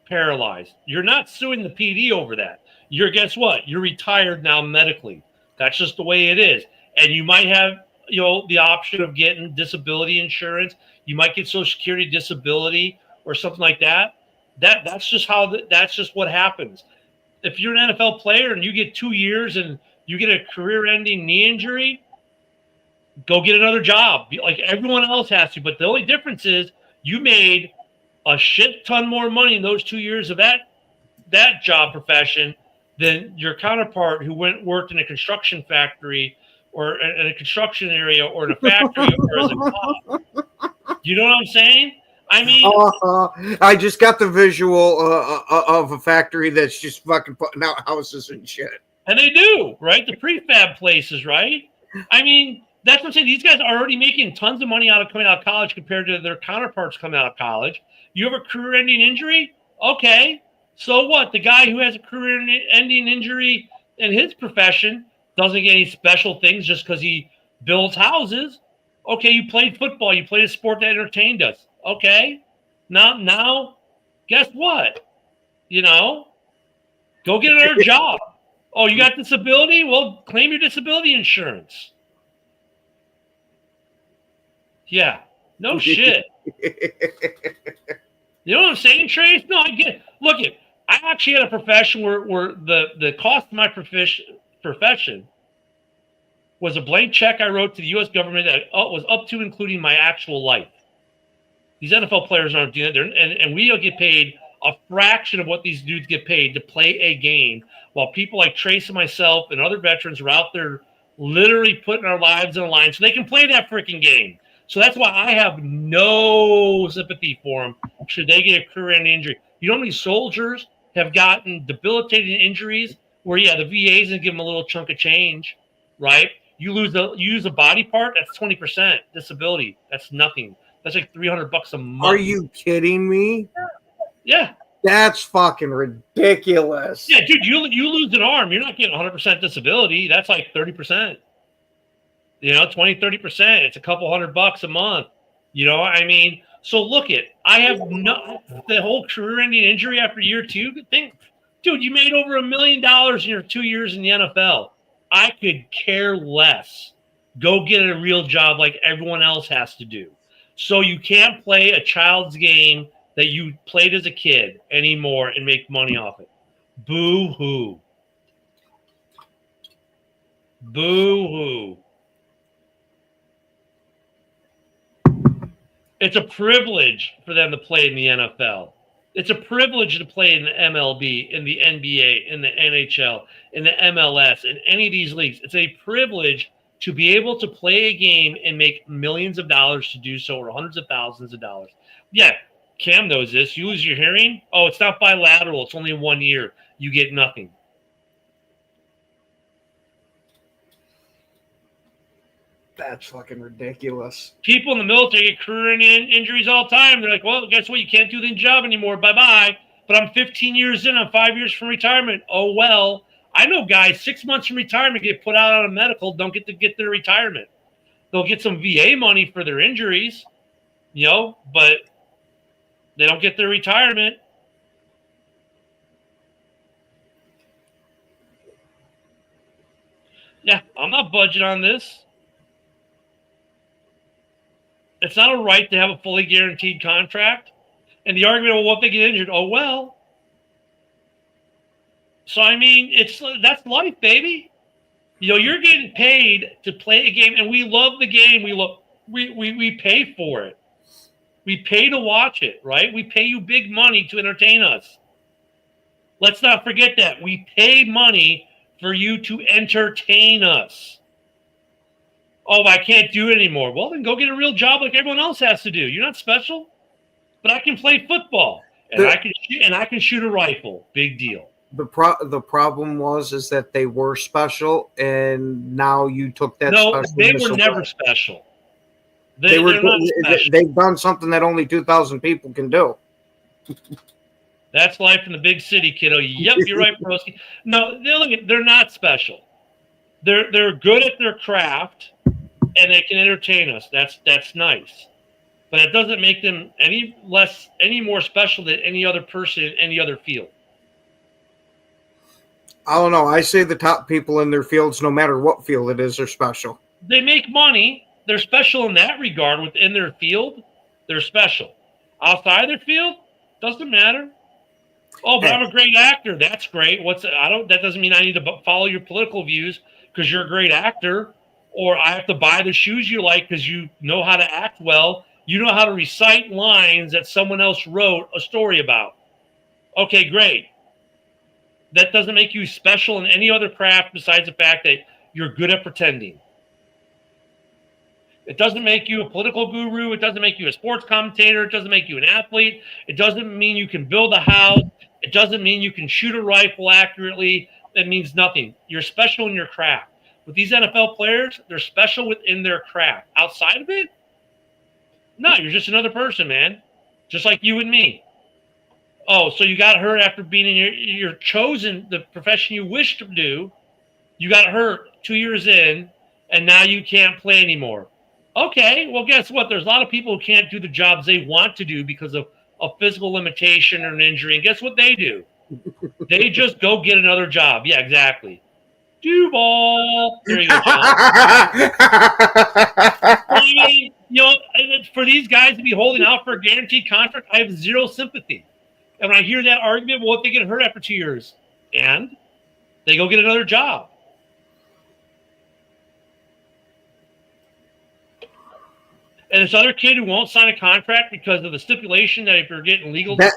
paralyzed. You're not suing the PD over that. Guess what? You're retired now medically. That's just the way it is. And you might have, the option of getting disability insurance. You might get Social Security disability or something like that. That's just what happens. If you're an NFL player and you get 2 years and you get a career-ending knee injury, go get another job like everyone else has to. But the only difference is you made a shit ton more money in those 2 years of that job profession than your counterpart who worked in a construction factory or in a construction area or in a factory or as a cop. You know what I'm saying? I mean, I just got the visual of a factory that's just fucking putting out houses and shit. And they do, right? The prefab places, right? I mean, that's what I'm saying. These guys are already making tons of money coming out of college compared to their counterparts coming out of college. You have a career-ending injury? Okay. So what? The guy who has a career-ending injury in his profession doesn't get any special things just because he builds houses. Okay, you played football. You played a sport that entertained us. Okay. Now, guess what? Go get another job. Oh, you got disability? Well, claim your disability insurance. Yeah. No shit. You know what I'm saying, Trace? No, I get it. Look, I actually had a profession where the cost of my profession was a blank check I wrote to the U.S. government that was up to including my actual life. These NFL players aren't doing that. And we don't get paid a fraction of what these dudes get paid to play a game, while people like Trace and myself and other veterans are out there literally putting our lives on the line so they can play that freaking game. So that's why I have no sympathy for them should they get a career-ending injury. You know how many soldiers have gotten debilitating injuries where, the VA's going to give them a little chunk of change, right? You use a body part, that's 20% disability. That's nothing. That's like $300 a month. Are you kidding me? Yeah. That's fucking ridiculous. Yeah, dude, you lose an arm, you're not getting 100% disability. That's like 30%. 20, 30%. It's a couple $100 a month. I mean, so look I have the whole career-ending injury after year 2 thing. Dude, you made over $1 million in your 2 years in the NFL. I could care less. Go get a real job like everyone else has to do. So you can't play a child's game that you played as a kid anymore and make money off it. Boo-hoo. Boo-hoo. It's a privilege for them to play in the NFL. It's a privilege to play in the MLB, in the NBA, in the NHL, in the MLS, in any of these leagues. It's a privilege to be able to play a game and make millions of dollars to do so, or hundreds of thousands of dollars. Yeah, Cam knows this. You lose your hearing? Oh, it's not bilateral. It's only 1 year. You get nothing. That's fucking ridiculous. People in the military get career injuries all the time. They're like, well, guess what? You can't do the job anymore. Bye-bye. But I'm 15 years in. I'm 5 years from retirement. Oh, well. I know guys 6 months from retirement get put out on a medical, don't get to get their retirement. They'll get some VA money for their injuries, but they don't get their retirement. Yeah, I'm not budging on this. It's not a right to have a fully guaranteed contract. And the argument, well, what if they get injured? Oh, well. So, I mean, that's life, baby. You're getting paid to play a game, and we love the game. We pay for it. We pay to watch it, right? We pay you big money to entertain us. Let's not forget that. We pay money for you to entertain us. Oh, I can't do it anymore. Well, then go get a real job like everyone else has to do. You're not special, but I can play football, and I can shoot a rifle. Big deal. The problem is that they were special, and now you took that. No, they were never special. They're not special. They've done something that only 2,000 people can do. That's life in the big city, kiddo. Yep, you're right, Broski. No, they're not special. They're good at their craft, and they can entertain us. That's nice, but it doesn't make them any more special than any other person in any other field. I don't know. I say the top people in their fields, no matter what field it is, are special. They make money. They're special in that regard. Within their field, they're special. Outside their field, doesn't matter. Oh, but I'm a great actor. That's great. That doesn't mean I need to follow your political views because you're a great actor, or I have to buy the shoes you like because you know how to act well. You know how to recite lines that someone else wrote a story about. Okay, great. That doesn't make you special in any other craft besides the fact that you're good at pretending. It doesn't make you a political guru. It doesn't make you a sports commentator. It doesn't make you an athlete. It doesn't mean you can build a house. It doesn't mean you can shoot a rifle accurately. That means nothing. You're special in your craft. With these NFL players, they're special within their craft. Outside of it, no, you're just another person, man. Just like you and me. Oh, so you got hurt after being in your chosen the profession you wish to do. You got hurt 2 years in, and now you can't play anymore. Okay, well, guess what? There's a lot of people who can't do the jobs they want to do because of a physical limitation or an injury. And guess what they do? They just go get another job. Yeah, exactly. Duval. There you go, John. I mean, for these guys to be holding out for a guaranteed contract, I have zero sympathy. And when I hear that argument, well, if they get hurt after 2 years, and they go get another job. And this other kid who won't sign a contract because of the stipulation that if you're getting legal, that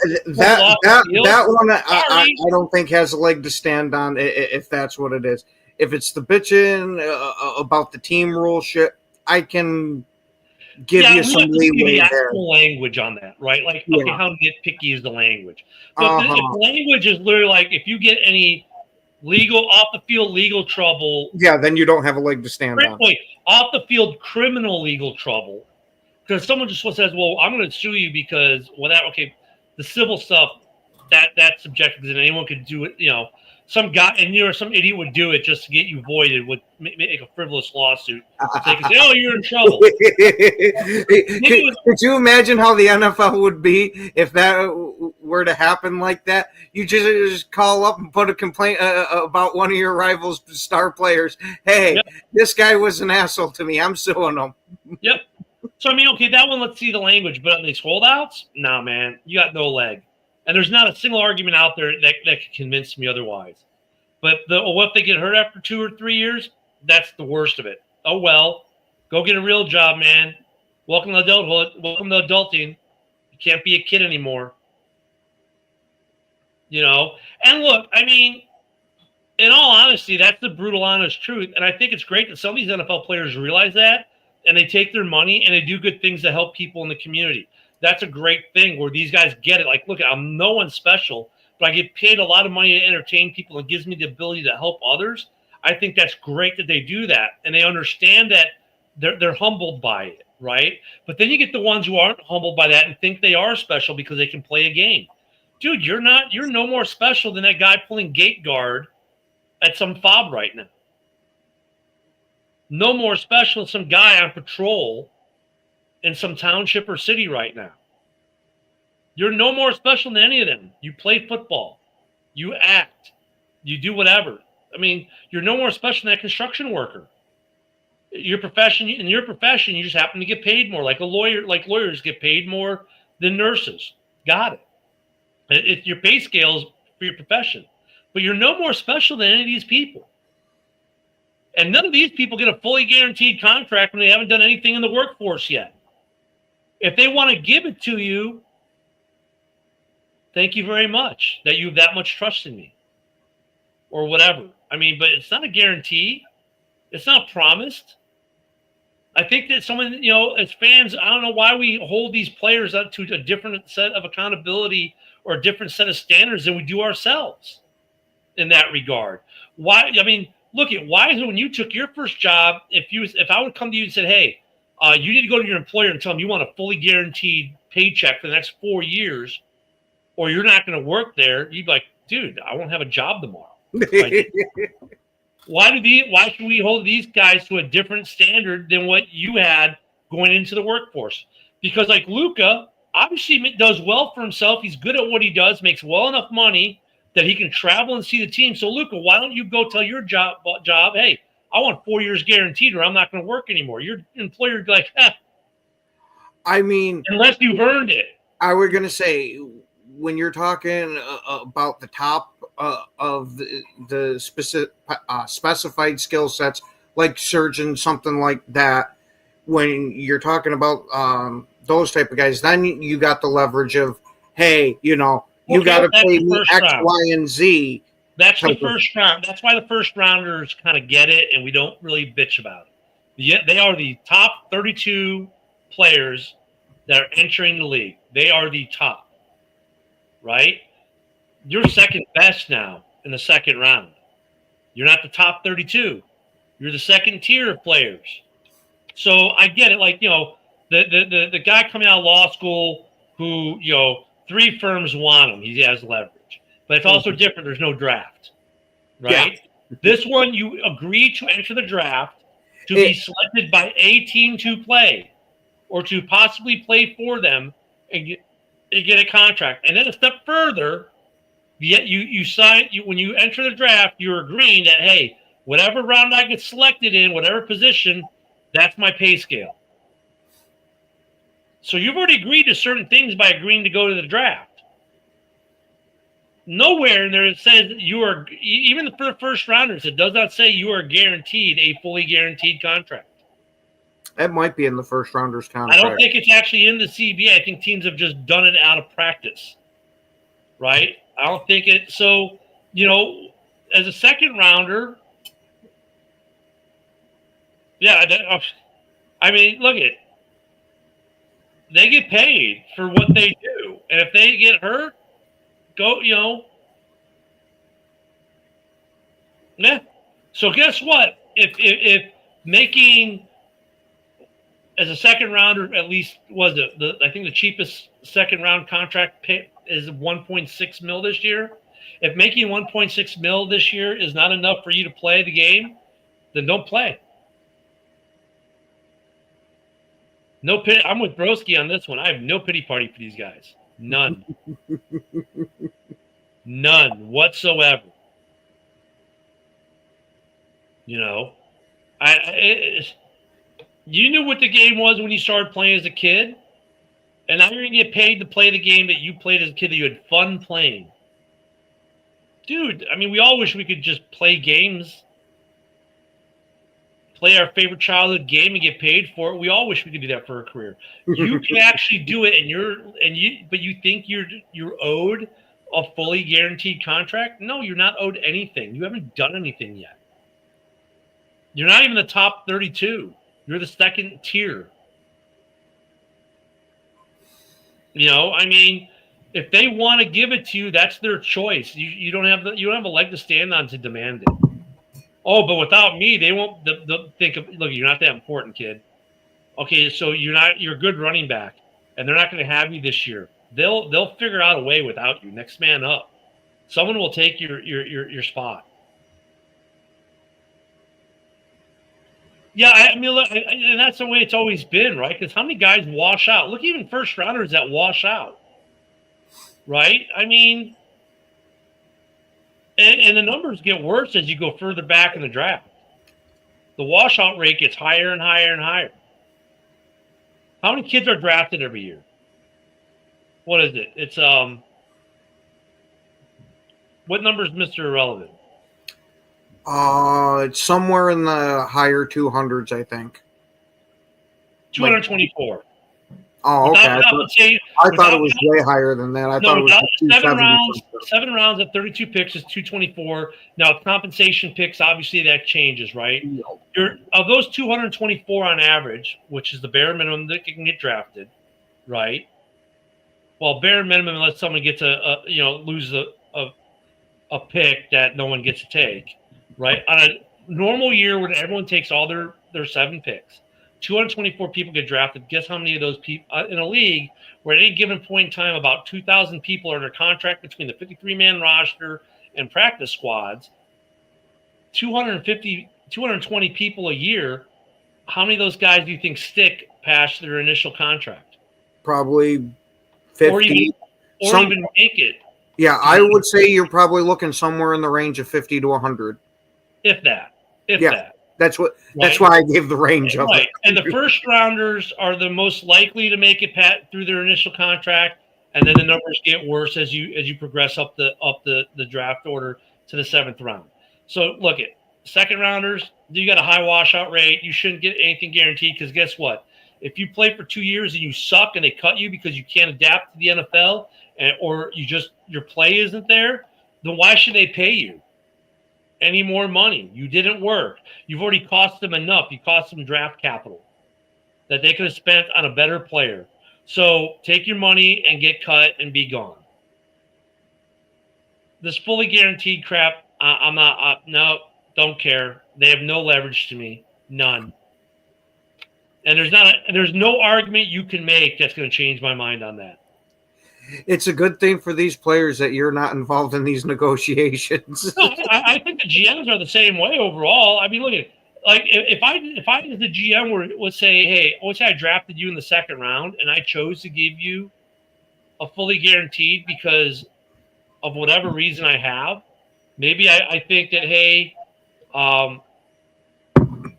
one I don't think has a leg to stand on. If that's what it is, if it's the bitching about the team rule shit, I can give you some leeway there. Language on that, right? Like, okay, how nitpicky is the language? But if language is literally like, if you get any legal off the field legal trouble, then you don't have a leg to stand on. Wait, off the field criminal legal trouble. Because someone just says, well, I'm going to sue you because the civil stuff, that's subjective because anyone could do it. Some guy and some idiot would do it just to get you voided, would make a frivolous lawsuit. So they can say, "Oh, you're in trouble." Could you imagine how the NFL would be if that were to happen like that? You just call up and put a complaint about one of your rivals' star players. Hey, Yep. This guy was an asshole to me. I'm suing him. Yep. So okay, that one. Let's see the language, but on these holdouts, nah, man, you got no leg. And there's not a single argument out there that could convince me otherwise. But what if they get hurt after 2 or 3 years? That's the worst of it. Oh, well, go get a real job, man. Welcome to adulthood. Welcome to adulting. You can't be a kid anymore. And look, I mean, in all honesty, that's the brutal, honest truth. And I think it's great that some of these NFL players realize that and they take their money and they do good things to help people in the community. That's a great thing where these guys get it. Like, look, I'm no one special, but I get paid a lot of money to entertain people and gives me the ability to help others. I think that's great that they do that. And they understand that they're humbled by it, right? But then you get the ones who aren't humbled by that and think they are special because they can play a game. Dude, you're no more special than that guy pulling gate guard at some fob right now. No more special than some guy on patrol in some township or city right now. You're no more special than any of them. You play football. You act. You do whatever. I mean, you're no more special than that construction worker. In your profession, you just happen to get paid more. Like lawyers get paid more than nurses. Got it. It's your pay scales for your profession. But you're no more special than any of these people. And none of these people get a fully guaranteed contract when they haven't done anything in the workforce yet. If they want to give it to you, thank you very much that you have that much trust in me or whatever. I mean, but it's not a guarantee. It's not promised. I think that someone, as fans, I don't know why we hold these players up to a different set of accountability or a different set of standards than we do ourselves in that regard. Why? I mean, look at why is it when you took your first job, if I would come to you and said, hey, you need to go to your employer and tell them you want a fully guaranteed paycheck for the next 4 years, or you're not going to work there. You'd be like, dude, I won't have a job tomorrow. Why should we hold these guys to a different standard than what you had going into the workforce? Because like Luka obviously does well for himself. He's good at what he does, makes well enough money that he can travel and see the team. So Luka, why don't you go tell your job, hey, I want 4 years guaranteed or I'm not going to work anymore. Your employer would be like, I mean, unless you've earned it. I was going to say, when you're talking about the top of the specified skill sets, like surgeon, something like that, when you're talking about those type of guys, then you got the leverage of, hey, you got to pay me X, Y, and Z. That's the first round. That's why the first rounders kind of get it, and we don't really bitch about it. Yet they are the top 32 players that are entering the league. They are the top, right? You're second best now in the second round. You're not the top 32. You're the second tier of players. So I get it. Like, the guy coming out of law school who, 3 firms want him. He has leverage. But it's also different. There's no draft, right? Yeah. This one, you agree to enter the draft to be selected by a team to play or to possibly play for them and get a contract. And then a step further, you sign. When you enter the draft, you're agreeing that, hey, whatever round I get selected in, whatever position, that's my pay scale. So you've already agreed to certain things by agreeing to go to the draft. Nowhere in there it says you are, even for the first rounders, it does not say you are guaranteed a fully guaranteed contract. That might be in the first rounders contract. I don't think it's actually in the CBA. I think teams have just done it out of practice, right? I don't think it. So, as a second rounder, yeah, I mean, look at. They get paid for what they do. And if they get hurt, yeah. So guess what? If making as a second rounder, at least was I think the cheapest second round contract is 1.6 mil this year. If making 1.6 mil this year is not enough for you to play the game, then don't play. No pity. I'm with Broski on this one. I have no pity party for these guys. None. None whatsoever. You know, you knew what the game was when you started playing as a kid, and now you're going to get paid to play the game that you played as a kid that you had fun playing. Dude, I mean, we all wish we could just play games, play our favorite childhood game and get paid for it. We all wish we could do that for a career. You can actually do it, but you think you're owed a fully guaranteed contract? No, you're not owed anything. You haven't done anything yet. You're not even the top 32. You're the second tier. You know, I mean, if they want to give it to you, that's their choice. You don't have a leg to stand on to demand it. Oh, but without me, they won't. They'll think of, look, you're not that important, kid. Okay, so you're a good running back, and they're not going to have you this year. They'll figure out a way without you. Next man up. Someone will take your spot. Yeah, I mean, look, and that's the way it's always been, right? Because how many guys wash out? Look, even first rounders that wash out, right? I mean, and the numbers get worse as you go further back in the draft. The washout rate gets higher and higher and higher. How many kids are drafted every year? What is it? It's what number is Mr. Irrelevant? It's somewhere in the higher 200s, I think. 224. Oh, okay. I thought it was way higher than that. I thought it was 7 rounds at 32 picks is 224. Now, compensation picks, obviously that changes, right? Of those 224 on average, which is the bare minimum that can get drafted, right? Well, bare minimum unless someone gets loses a pick that no one gets to take, right? On a normal year when everyone takes all their 7 picks, 224 people get drafted. Guess how many of those people in a league where at any given point in time about 2,000 people are under contract between the 53-man roster and practice squads, 220 people a year, how many of those guys do you think stick past their initial contract? Probably 50. Or even make it. Yeah, I would say you're probably looking somewhere in the range of 50 to 100. If that. That's why I gave the range of it. And the first rounders are the most likely to make it through their initial contract, and then the numbers get worse as you progress up the draft order to the 7th round. So look at second rounders, you got a high washout rate. You shouldn't get anything guaranteed because guess what? If you play for 2 years and you suck and they cut you because you can't adapt to the NFL or your play isn't there, then why should they pay you any more money? You didn't work. You've already cost them enough. You cost them draft capital that they could have spent on a better player. So take your money and get cut and be gone. This fully guaranteed crap, no, don't care. They have no leverage to me. None. And there's no argument you can make that's going to change my mind on that. It's a good thing for these players that you're not involved in these negotiations. No, I think the GMs are the same way overall. I mean, look at it. Like if I as the GM would say, hey, let's say I drafted you in the 2nd round and I chose to give you a fully guaranteed because of whatever reason I have, maybe I think that, hey,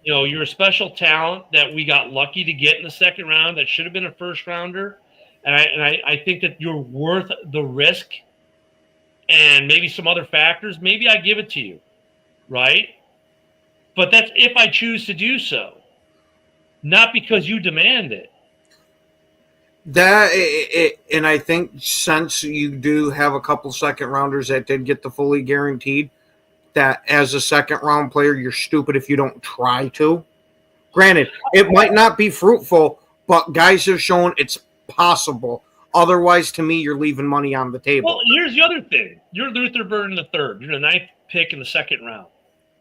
you're a special talent that we got lucky to get in the 2nd round that should have been a 1st rounder. And I think that you're worth the risk and maybe some other factors. Maybe I give it to you, right? But that's if I choose to do so, not because you demand it. And I think since you do have a couple 2nd rounders that did get the fully guaranteed, that as a 2nd round player, you're stupid if you don't try to. Granted, it might not be fruitful, but guys have shown it's possible. Otherwise, to me, you're leaving money on the table. Well, here's the other thing. You're Luther Burden the 3rd. You're the 9th pick in the 2nd round.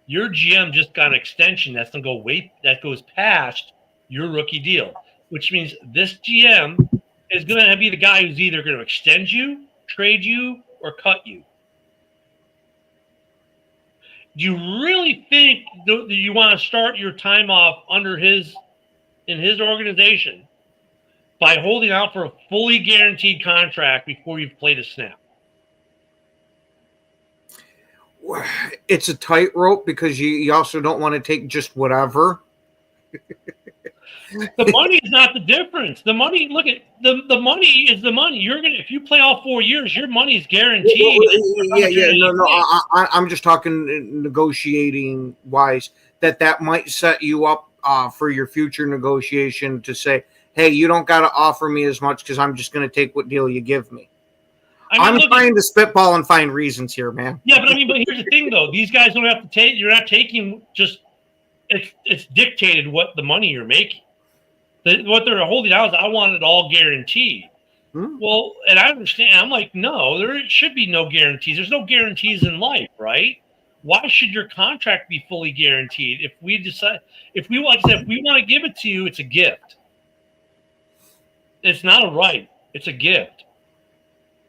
Your GM just got an extension that goes past your rookie deal, which means this GM is going to be the guy who's either going to extend you trade you or cut you? Do you really think that you want to start your time off in his organization by holding out for a fully guaranteed contract before you've played a snap? It's a tightrope because you also don't want to take just whatever. The money is not the difference. The money, look at the money is the money. You're gonna, if you play all 4 years, your money is guaranteed. I'm just talking negotiating wise. That might set you up for your future negotiation to say, hey, you don't got to offer me as much because I'm just going to take what deal you give me. I'm trying to spitball and find reasons here, man. Yeah, but here's the thing, though. These guys don't have to take. You're not taking just. It's dictated what the money you're making. What they're holding out is I want it all guaranteed. Well, and I understand. I'm like, no, there should be no guarantees. There's no guarantees in life, right? Why should your contract be fully guaranteed? If we decide, if we want to give it to you, it's a gift. It's not a right. It's a gift.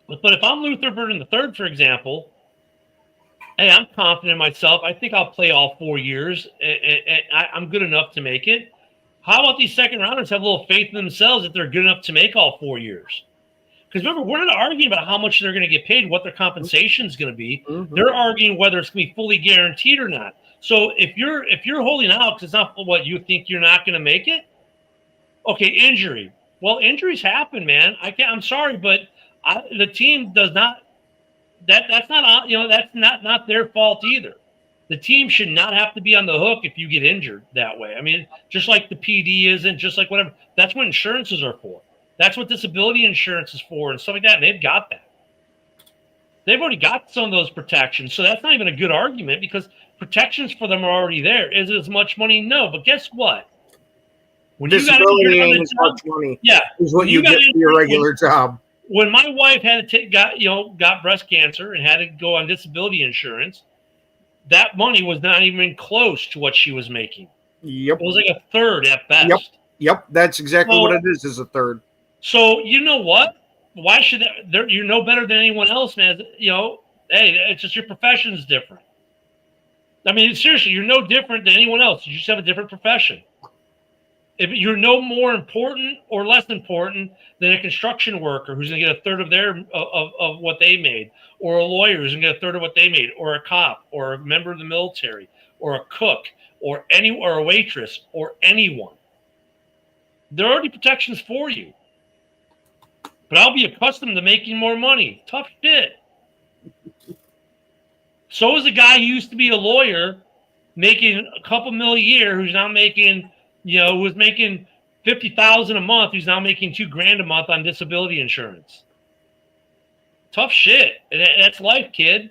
But if I'm Luther Burden III, for example, hey, I'm confident in myself. I think I'll play all 4 years, and I'm good enough to make it. How about these second rounders have a little faith in themselves that they're good enough to make all 4 years? Because remember, we're not arguing about how much they're going to get paid, what their compensation is going to be. They're arguing whether it's going to be fully guaranteed or not. So if you're holding out because it's not what you think you're not going to make it, okay, injury. Well, injuries happen, man. I'm sorry, but the team does not. That's not that's not their fault either. The team should not have to be on the hook if you get injured that way. I mean, just like the PD isn't, just like whatever. That's what insurances are for. That's what disability insurance is for and stuff like that. And they've got that. They've already got some of those protections. So that's not even a good argument because protections for them are already there. Is it as much money? No. But guess what? When disability ain't as much money. Yeah, is what you get for your regular job. When my wife had to got breast cancer and had to go on disability insurance, that money was not even close to what she was making. Yep. It was like a third at best. Yep. That's exactly what it is a third. So you know what? Why should you're no better than anyone else, man? Hey, it's just your profession is different. I mean, seriously, you're no different than anyone else. You just have a different profession. If you're no more important or less important than a construction worker who's going to get a third of of what they made, or a lawyer who's going to get a third of what they made, or a cop, or a member of the military, or a cook, or a waitress, or anyone. There are already protections for you. But I'll be accustomed to making more money. Tough shit. So is a guy who used to be a lawyer making a couple million a year who's now making, who was making $50,000 a month, who's now making $2,000 a month on disability insurance. Tough shit. And that's life, kid.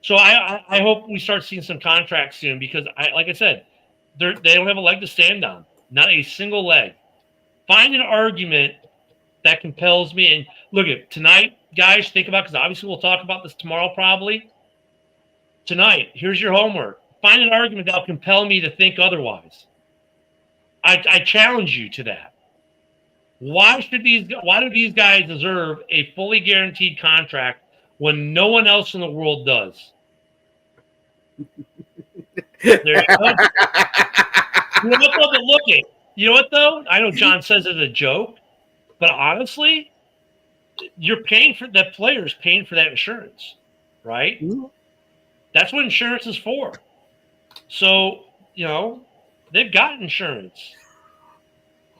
So I hope we start seeing some contracts soon because, like I said, they don't have a leg to stand on. Not a single leg. Find an argument that compels me. And look at tonight, guys, think about, because obviously we'll talk about this tomorrow probably. Tonight, here's your homework. Find an argument that will compel me to think otherwise. I challenge you to that. Why do these guys deserve a fully guaranteed contract when no one else in the world does? There you go. You know what, though? Look at. You know what, though? I know John says it's a joke, but honestly, you're paying for that. Player's paying for that insurance, right? Mm-hmm. That's what insurance is for. So, they've got insurance.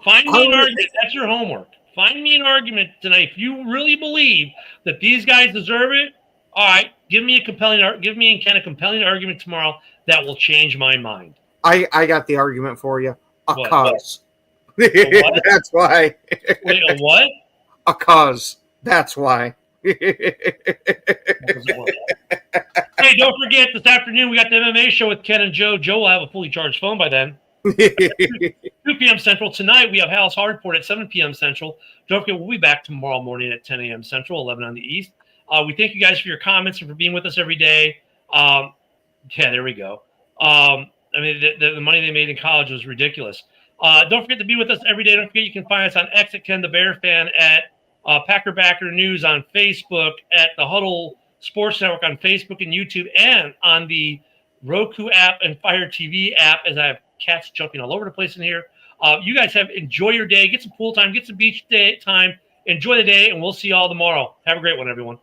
Find me an argument. That's your homework. Find me an argument tonight. If you really believe that these guys deserve it, all right, give me and Ken a compelling argument tomorrow that will change my mind. I got the argument for you. A cause. That's why. Wait, a what? A cause. That's why. Hey, don't forget, this afternoon we got the MMA show with Ken and Joe. Joe will have a fully charged phone by then. 2 p.m. Central. Tonight we have Hal's Hard Report at 7 p.m. Central. Don't forget, we'll be back tomorrow morning at 10 a.m. Central, 11 on the East. We thank you guys for your comments and for being with us every day. Yeah, there we go. The money they made in college was ridiculous. Don't forget to be with us every day. Don't forget you can find us on X at Ken the Bear Fan at Packer Backer News on Facebook, at the Huddle Sports Network on Facebook and YouTube, and on the Roku app and Fire TV app, as I have cats jumping all over the place in here. You guys enjoy your day. Get some pool time. Get some beach day time. Enjoy the day, and we'll see you all tomorrow. Have a great one, everyone.